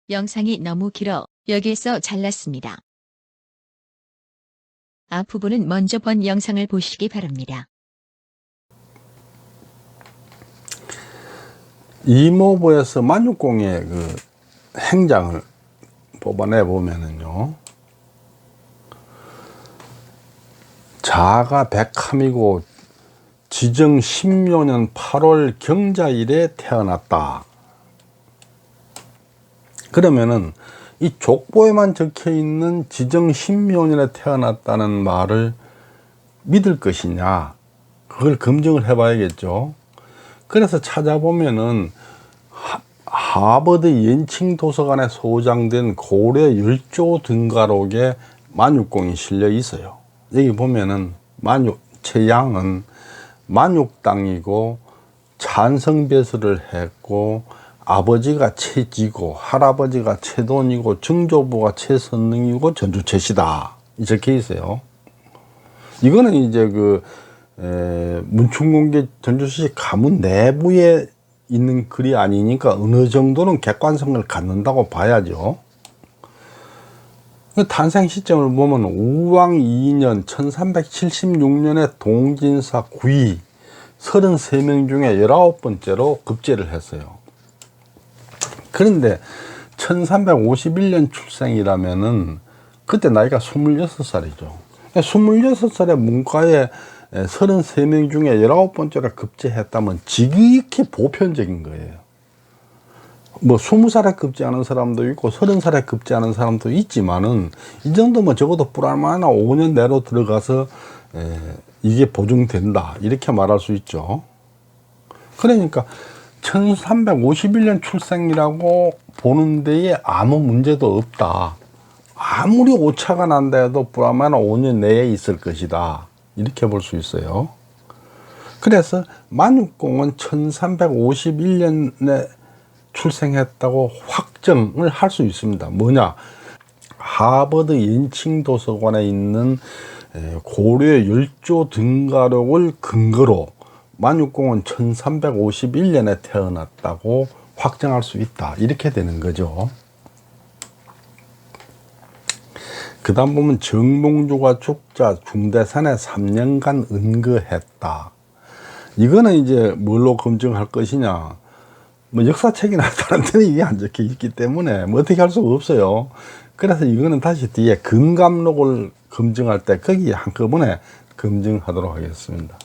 영상이 너무 길어 여기에서 잘랐습니다. 앞부분은 먼저 본 영상을 보시기 바랍니다. 이모부에서 만육공의 그 행장을 뽑아내 보면은요, 자가 백함이고 지정 16년 8월 경자일에 태어났다. 그러면은 이 족보에만 적혀 있는 지정 16년에 태어났다는 말을 믿을 것이냐, 그걸 검증을 해 봐야겠죠. 그래서 찾아보면은 하버드 연칭 도서관에 소장된 고려 열조 등가록에 만육공이 실려 있어요. 여기 보면은 최양은 만육당이고 찬성배설을 했고, 아버지가 최지고 할아버지가 최돈이고 증조부가 최선능이고 전주최씨다, 이렇게 있어요. 이거는 이제 문충공개 전주시 가문 내부에 있는 글이 아니니까 어느 정도는 객관성을 갖는다고 봐야죠. 탄생 시점을 보면 우왕 2년 1376년에 동진사 9위 33명 중에 19번째로 급제를 했어요. 그런데 1351년 출생이라면은 그때 나이가 26살이죠. 26살에 문과에 33명 중에 19번째로 급제했다면 지극히 보편적인 거예요. 뭐 20살에 급제하는 사람도 있고 30살에 급제하는 사람도 있지만은, 이 정도면 적어도 불알만한 5년 내로 들어가서 이게 보증된다, 이렇게 말할 수 있죠. 그러니까 1351년 출생이라고 보는 데에 아무 문제도 없다. 아무리 오차가 난다 해도 불알만한 5년 내에 있을 것이다, 이렇게 볼 수 있어요. 그래서 만육공은 1351년에 출생했다고 확정을 할 수 있습니다. 뭐냐? 하버드 연칭 도서관에 있는 고려 열조 등가록을 근거로 만육공은 1351년에 태어났다고 확정할 수 있다, 이렇게 되는 거죠. 그 다음 보면 정몽주가 죽자 중대산에 3년간 은거했다. 이거는 이제 뭘로 검증할 것이냐? 뭐 역사책이나 다른 데는 이게 안 적혀 있기 때문에 뭐 어떻게 할 수가 없어요. 그래서 이거는 다시 뒤에 금감록을 검증할 때 거기 한꺼번에 검증하도록 하겠습니다.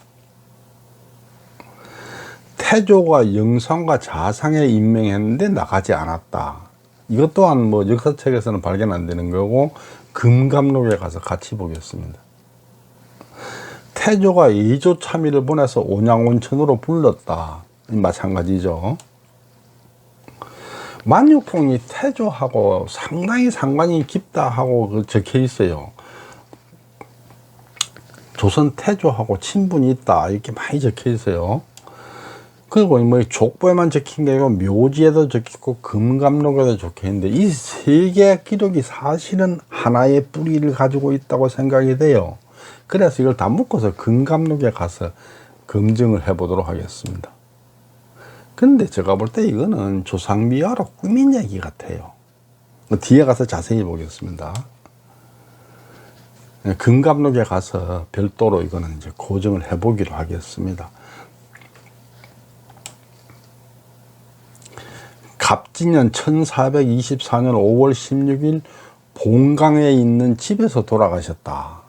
태조가 영상과 자상에 임명했는데 나가지 않았다. 이것 또한 뭐 역사책에서는 발견 안 되는 거고, 금감록에 가서 같이 보겠습니다. 태조가 예조 참의를 보내서 온양온천으로 불렀다. 마찬가지죠. 만육공이 태조하고 상당히 상관이 깊다 하고 적혀 있어요. 조선 태조하고 친분이 있다, 이렇게 많이 적혀 있어요. 그리고 뭐 족보에만 적힌 게 아니고 묘지에도 적혀있고 금감록에도 적혀 있는데, 이 세 개의 기록이 사실은 하나의 뿌리를 가지고 있다고 생각이 돼요. 그래서 이걸 다 묶어서 금감록에 가서 검증을 해 보도록 하겠습니다. 근데 제가 볼 때 이거는 조상미화로 꾸민 얘기 같아요. 뒤에 가서 자세히 보겠습니다. 금감록에 가서 별도로 이거는 이제 고증을 해 보기로 하겠습니다. 갑진년 1424년 5월 16일 본강에 있는 집에서 돌아가셨다.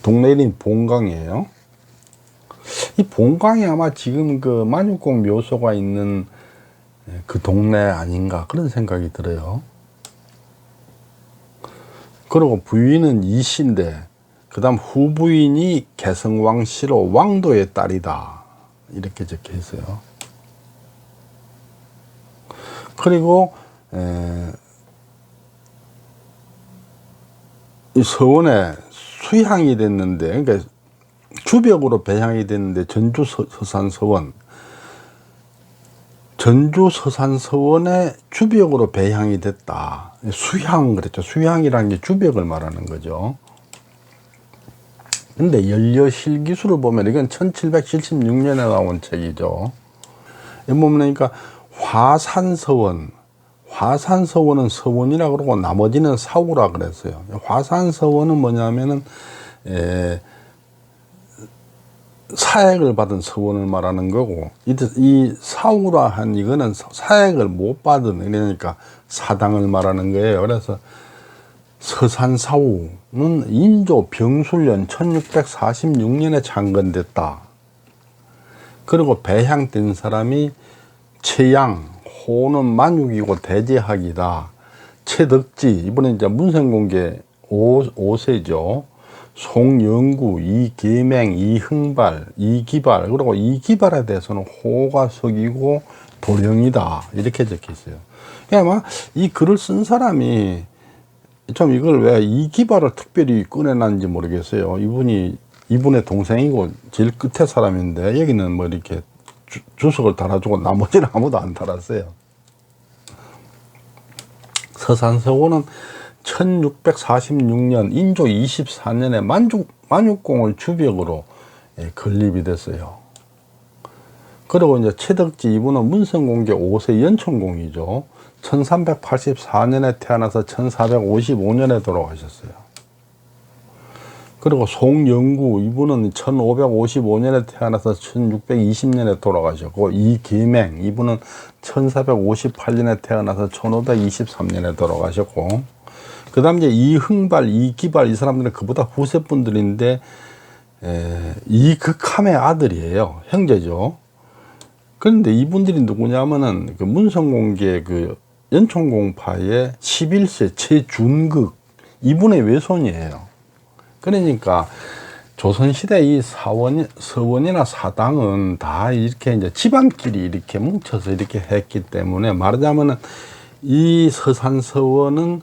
동네 이름이 본강이에요. 이 본강이 아마 지금 그 만육공 묘소가 있는 그 동네 아닌가, 그런 생각이 들어요. 그리고 부인은 이씨인데, 그 다음 후부인이 개성왕씨로 왕도의 딸이다, 이렇게 적혀 있어요. 그리고 이 서원에 수향이 됐는데, 그러니까 주벽으로 배향이 됐는데, 전주 서산서원의 주벽으로 배향이 됐다. 수향 그랬죠. 수향이라는 게 주벽을 말하는 거죠. 근데 연려실기술을 보면 이건 1776년에 나온 책이죠. 이 보면 그러니까 화산서원, 화산서원은 서원이라 그러고 나머지는 사우라 그랬어요. 화산서원은 뭐냐면은 사액을 받은 서원을 말하는 거고, 이 사우라 한 이거는 사액을 못 받은, 그러니까 사당을 말하는 거예요. 그래서 서산사우는 인조 병술년 1646년에 창건됐다. 그리고 배향된 사람이 최양, 호는 만육이고 대제학이다. 최덕지, 이번에 이제 문성공개 5세죠. 송영구, 이계맹, 이흥발, 이기발, 그리고 이기발에 대해서는 호가 석이고 도령이다. 이렇게 적혀 있어요. 그러니까 이 글을 쓴 사람이 좀 이걸 왜 이기발을 특별히 꺼내놨는지 모르겠어요. 이분의 동생이고 제일 끝에 사람인데, 여기는 뭐 이렇게 주석을 달아주고 나머지는 아무도 안 달았어요. 서산서원은 1646년 인조 24년에 만육공을 주벽으로 건립이 됐어요. 그리고 이제 최덕지, 이분은 문성공개 5세 연천공이죠. 1384년에 태어나서 1455년에 돌아가셨어요. 그리고 송영구, 이분은 1555년에 태어나서 1620년에 돌아가셨고, 이계맹, 이분은 1458년에 태어나서 1523년에 돌아가셨고, 그 다음 이제 이흥발, 이기발, 이 사람들은 그보다 후세분들인데, 이극함의 아들이에요. 형제죠. 그런데 이분들이 누구냐면은 그 문성공개 그 연천공파의 11세 최준극, 이분의 외손이에요. 그러니까 조선시대 이 서원이나 사당은 다 이렇게 이제 집안끼리 이렇게 뭉쳐서 이렇게 했기 때문에, 말하자면은 이 서산서원은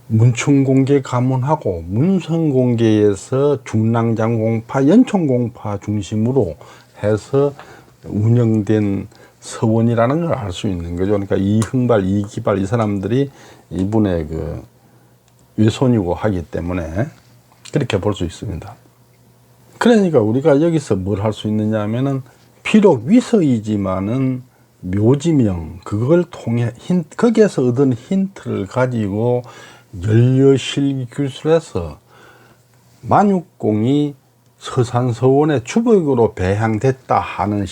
문충공개 가문하고 문성공개에서 중랑장공파, 연천공파 중심으로 해서 운영된 서원이라는 걸 알 수 있는 거죠. 그러니까 이흥발, 이기발, 이 사람들이 이분의 그 외손이고 하기 때문에 그렇게 볼 수 있습니다. 그러니까 우리가 여기서 뭘 할 수 있느냐 하면은, 비록 위서이지만은 묘지명, 그걸 통해 거기에서 얻은 힌트를 가지고 연려실기술에서 만육공이 서산서원의 주벽으로 배향됐다 하는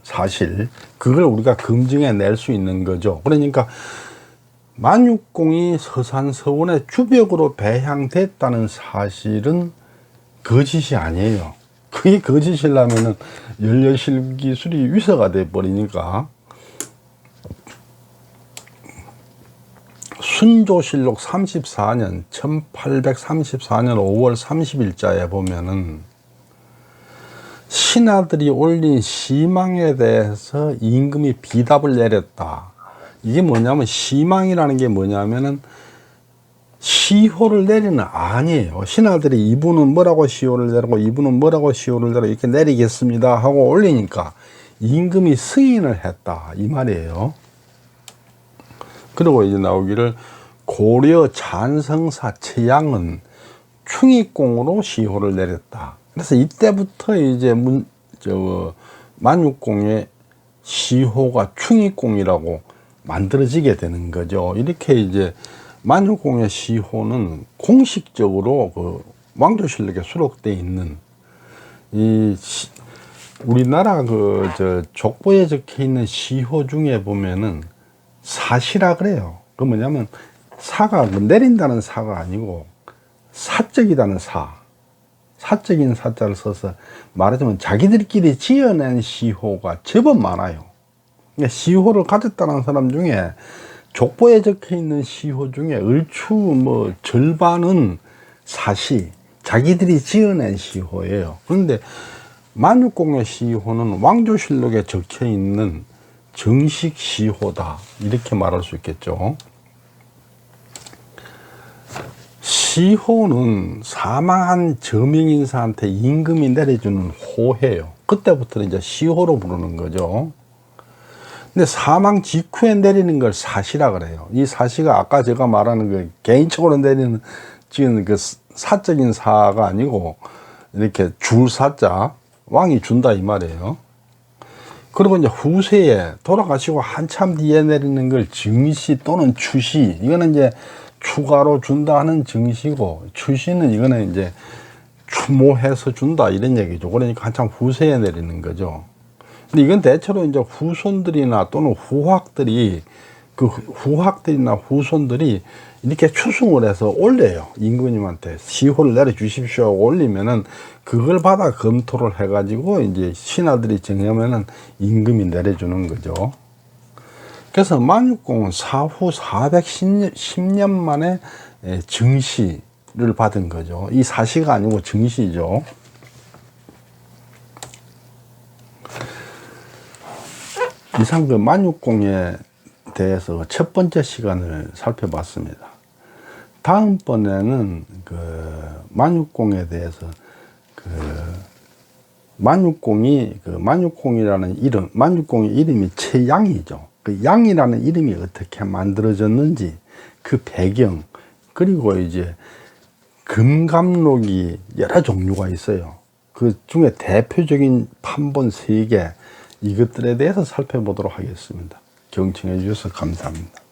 사실, 그걸 우리가 검증해 낼 수 있는 거죠. 그러니까 만육공이 서산서원의 주벽으로 배향됐다는 사실은 거짓이 아니에요. 그게 거짓이라면은 연려실기술이 위서가 돼 버리니까. 순조실록 34년 1834년 5월 30일자에 보면은 신하들이 올린 시망에 대해서 임금이 비답을 내렸다. 이게 뭐냐면, 시망이라는 게 뭐냐면은 시효를 내리는 아니에요. 신하들이 이분은 뭐라고 시효를 내리고 이분은 뭐라고 시효를 내리고 이렇게 내리겠습니다 하고 올리니까 임금이 승인을 했다, 이 말이에요. 그리고 이제 나오기를, 고려 잔성사 최양은 충익공으로 시효를 내렸다. 그래서 이때부터 이제 만육공의 시효가 충익공이라고 만들어지게 되는 거죠. 이렇게 이제 만육공의 시효는 공식적으로 그 왕조실록에 수록되어 있는, 우리나라 족보에 적혀 있는 시효 중에 보면은 사시라 그래요. 그 뭐냐면, 사가 내린다는 사가 아니고 사적이라는 사적인 사자를 써서 말하자면 자기들끼리 지어낸 시효가 제법 많아요. 그러니까 시효를 가졌다는 사람 중에, 족보에 적혀 있는 시효 중에 얼추 절반은 사시, 자기들이 지어낸 시효예요. 그런데 만육공의 시효는 왕조실록에 적혀 있는 정식 시효다, 이렇게 말할 수 있겠죠. 시효는 사망한 저명인사한테 임금이 내려주는 호해요. 그때부터는 이제 시효로 부르는 거죠. 근데 사망 직후에 내리는 걸 사시라 그래요. 이 사시가 아까 제가 말하는 그 개인적으로 내리는 지금 그 사적인 사가 아니고, 이렇게 줄 사자, 왕이 준다 이 말이에요. 그리고 이제 후세에 돌아가시고 한참 뒤에 내리는 걸 증시 또는 추시, 이거는 이제 추가로 준다 하는 증시고, 추시는 이거는 이제 추모해서 준다 이런 얘기죠. 그러니까 한참 후세에 내리는 거죠. 근데 이건 대체로 이제 후손들이나 또는 후학들이, 그 후학들이나 후손들이 이렇게 추승을 해서 올려요. 임금님한테 시호를 내려주십시오 하고 올리면은 그걸 받아 검토를 해가지고 이제 신하들이 정하면은 임금이 내려주는 거죠. 그래서 만육공은 사후 410년 만에 증시를 받은 거죠. 이 사시가 아니고 증시죠. 이상 그 만육공에 대해서 첫 번째 시간을 살펴봤습니다. 다음번에는 그 만육공에 대해서 그 만육공이라는 이름, 만육공의 이름이 최양이죠. 그 양이라는 이름이 어떻게 만들어졌는지 그 배경, 그리고 이제 금감록이 여러 종류가 있어요. 그 중에 대표적인 판본 3개, 이것들에 대해서 살펴보도록 하겠습니다. 경청해 주셔서 감사합니다.